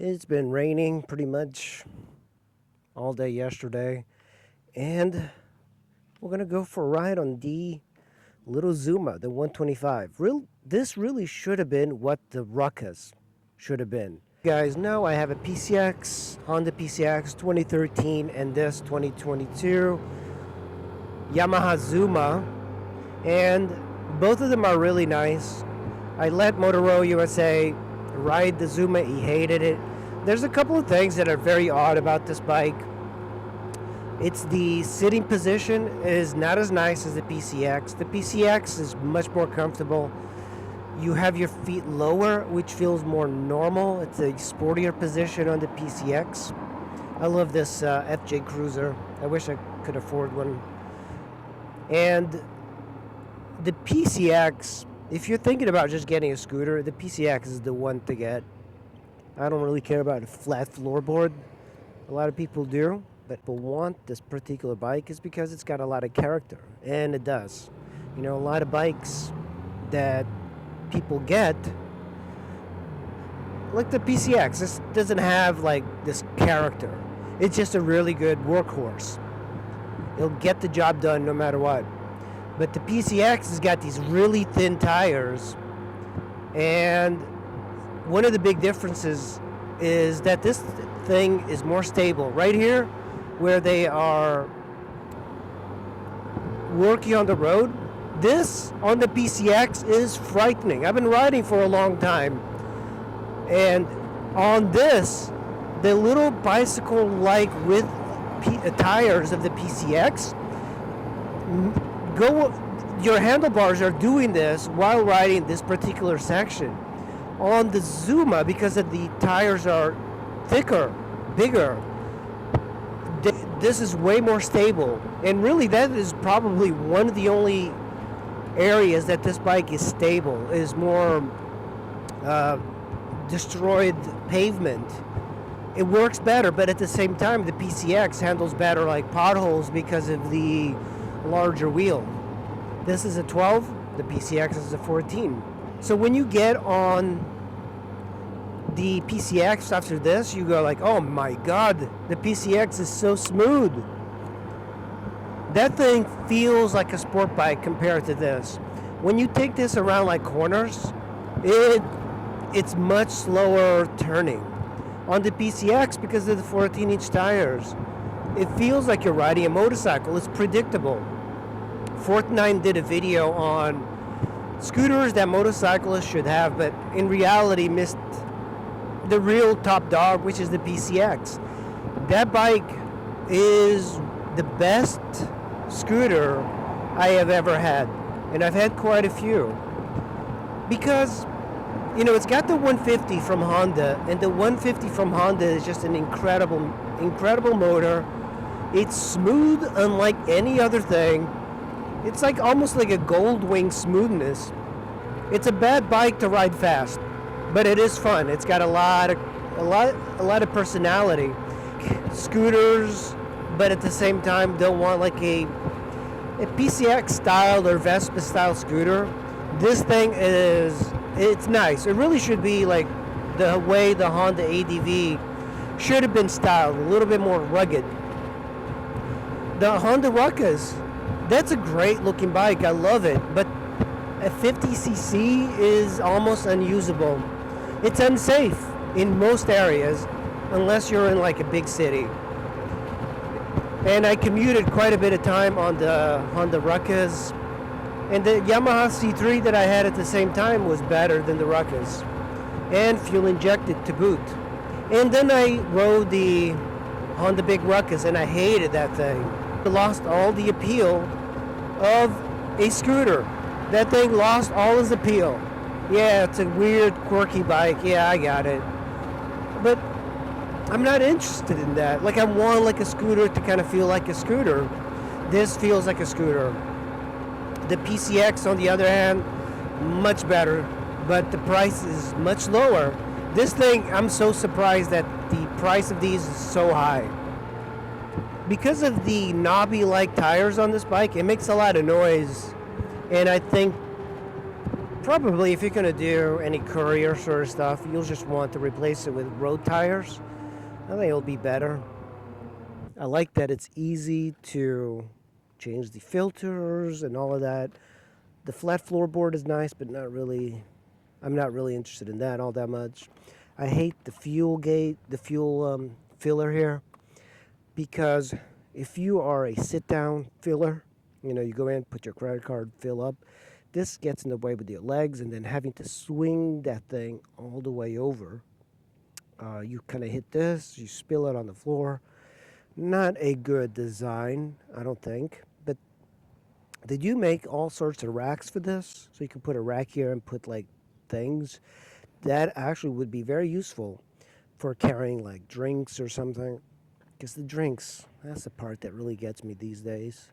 It's been raining pretty much all day yesterday, and we're gonna go for a ride on the little Zuma, the 125. This really should have been what the ruckus should have been. You guys know I have a PCX, Honda PCX 2013, and this 2022 Yamaha Zuma, and both of them are really nice. I let Motorola USA ride the Zuma. He hated it. There's a couple of things that are very odd about this bike. It's the sitting position is not as nice as the PCX. The PCX is much more comfortable. You have your feet lower, which feels more normal. It's a sportier position on the PCX. I love this FJ Cruiser. I wish I could afford one. And the PCX, if you're thinking about just getting a scooter, the PCX is the one to get. I don't really care about a flat floorboard. A lot of people do, but people want this particular bike is because it's got a lot of character, and it does. You know, a lot of bikes that people get, like the PCX, this doesn't have like this character. It's just a really good workhorse. It'll get the job done no matter what. But the PCX has got these really thin tires, and one of the big differences is that this thing is more stable. Right here, where they are working on the road, this on the PCX is frightening. I've been riding for a long time, and on this, the little bicycle-like with tires of the PCX, your handlebars are doing this while riding this particular section. On the Zuma, because of the tires are thicker, bigger, this is way more stable. And really, that is probably one of the only areas that this bike is stable, is more destroyed pavement. It works better, but at the same time, the PCX handles better like potholes because of the larger wheel. This is a 12, the PCX is a 14. So when you get on the PCX after this, you go like, oh my god, the PCX is so smooth. That thing feels like a sport bike compared to this. When you take this around like corners, it's much slower turning. On the PCX, because of the 14-inch tires, it feels like you're riding a motorcycle. It's predictable. Fortnite did a video on scooters that motorcyclists should have, but in reality missed the real top dog, which is the PCX. That bike is the best scooter I have ever had, and I've had quite a few, because you know, it's got the 150 from Honda, and the 150 from Honda is just an incredible motor. It's smooth unlike any other thing. It's like almost like a gold wing smoothness. It's a bad bike to ride fast, but it is fun. It's got a lot of personality. Scooters, but at the same time don't want like a PCX style or Vespa style scooter. This thing it's nice. It really should be like the way the Honda ADV should have been styled, a little bit more rugged. The Honda Ruckus, that's a great looking bike. I love it, but a 50cc is almost unusable. It's unsafe in most areas unless you're in like a big city. And I commuted quite a bit of time on the Honda Ruckus, and the Yamaha C3 that I had at the same time was better than the Ruckus, and fuel injected to boot. And then I rode the Honda Big Ruckus, and I hated that thing. It lost all the appeal of a scooter. That thing lost all its appeal. Yeah, it's a weird, quirky bike. Yeah, I got it. But I'm not interested in that. Like, I want like a scooter to kind of feel like a scooter. This feels like a scooter. The PCX, on the other hand, much better, but the price is much lower. This thing, I'm so surprised that the price of these is so high. Because of the knobby-like tires on this bike, it makes a lot of noise, and I think Probably if you're going to do any courier sort of stuff, you'll just want to replace it with road tires. I think it'll be better. I like that it's easy to change the filters and all of that. The flat floorboard is nice, but not really. I'm not really interested in that all that much. I hate the fuel gate, the fuel filler here, because if you are a sit-down filler, you go in, put your credit card, fill up. This gets in the way with your legs, and then having to swing that thing all the way over. You kind of hit this, you spill it on the floor. Not a good design, I don't think. But they do make all sorts of racks for this, so you can put a rack here and put like things. That actually would be very useful for carrying like drinks or something. Because the drinks, that's the part that really gets me these days.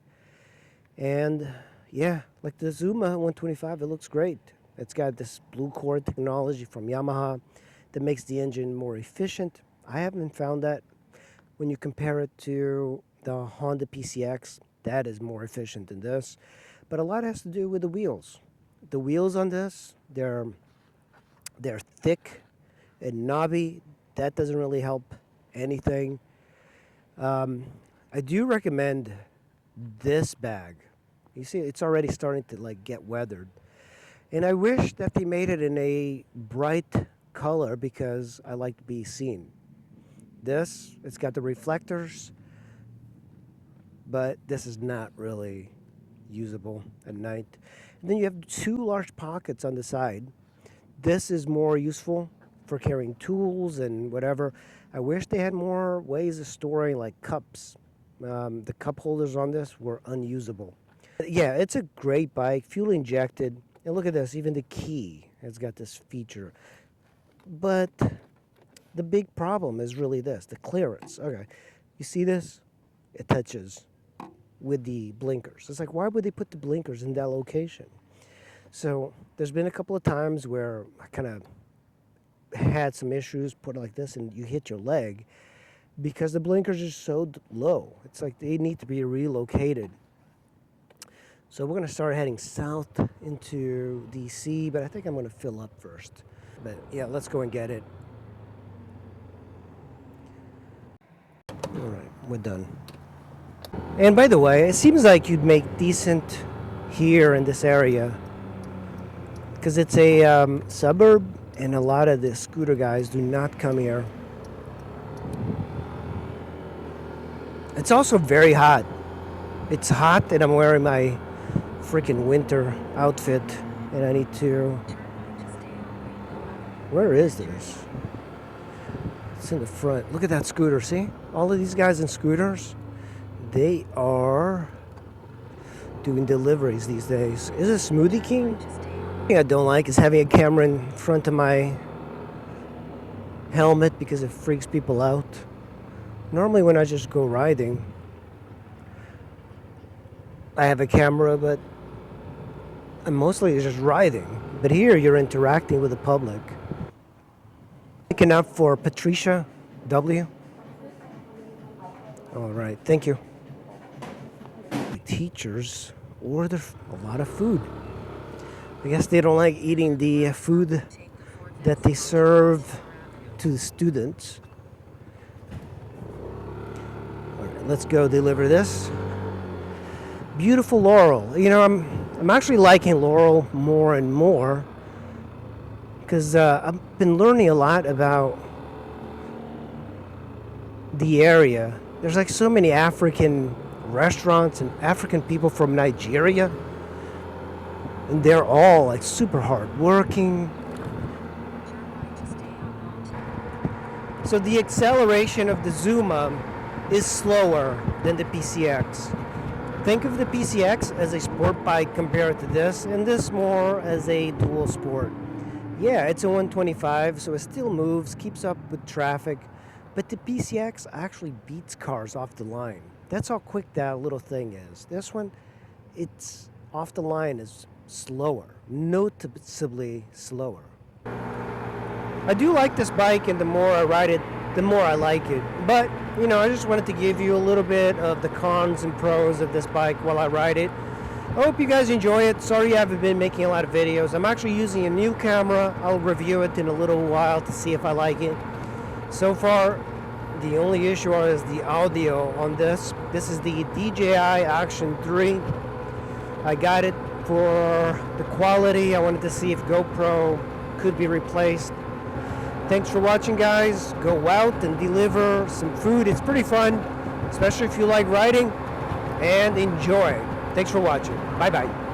And yeah, like the Zuma 125, it looks great. It's got this blue core technology from Yamaha that makes the engine more efficient. I haven't found that when you compare it to the Honda PCX, that is more efficient than this. But a lot has to do with the wheels. The wheels on this, they're thick and knobby. That doesn't really help anything. I do recommend this bag. You see, it's already starting to like get weathered. And I wish that they made it in a bright color because I like to be seen. This, it's got the reflectors, but this is not really usable at night. And then you have two large pockets on the side. This is more useful for carrying tools and whatever. I wish they had more ways of storing like cups. The cup holders on this were unusable. Yeah, it's a great bike, fuel injected. And look at this, even the key has got this feature. But the big problem is really this, the clearance. Okay, you see this? It touches with the blinkers. It's like, why would they put the blinkers in that location? So there's been a couple of times where I kind of had some issues, put it like this, and you hit your leg because the blinkers are so low. It's like they need to be relocated. So we're going to start heading south into DC, but I think I'm going to fill up first. But yeah, let's go and get it. All right, we're done. And by the way, it seems like you'd make decent here in this area because it's a suburb, and a lot of the scooter guys do not come here. It's also very hot. It's hot, and I'm wearing my freaking winter outfit, and I need to... Where is this? It's in the front. Look at that scooter, see? All of these guys in scooters, they are doing deliveries these days. Is it Smoothie King? The thing I don't like is having a camera in front of my helmet because it freaks people out. Normally when I just go riding, I have a camera, but I'm mostly just riding. But here you're interacting with the public. Picking up for Patricia W. All right, thank you. The teachers order a lot of food. I guess they don't like eating the food that they serve to the students. All right, let's go deliver this. Beautiful Laurel. I'm actually liking Laurel more and more because I've been learning a lot about the area. There's like so many African restaurants and African people from Nigeria, and they're all like super hard working. So the acceleration of the Zuma is slower than the PCX. Think of the PCX as a sport bike compared to this, and this more as a dual sport. Yeah, it's a 125, so it still moves, keeps up with traffic, but the PCX actually beats cars off the line. That's how quick that little thing is. This one, it's off the line is slower, noticeably slower. I do like this bike, and the more I ride it, the more I like it. But, I just wanted to give you a little bit of the cons and pros of this bike while I ride it. I hope you guys enjoy it. Sorry I haven't been making a lot of videos. I'm actually using a new camera. I'll review it in a little while to see if I like it. So far, the only issue is the audio on this. This is the DJI Action 3. I got it for the quality. I wanted to see if GoPro could be replaced. Thanks for watching, guys. Go out and deliver some food. It's pretty fun, especially if you like riding, and enjoy. Thanks for watching. Bye-bye.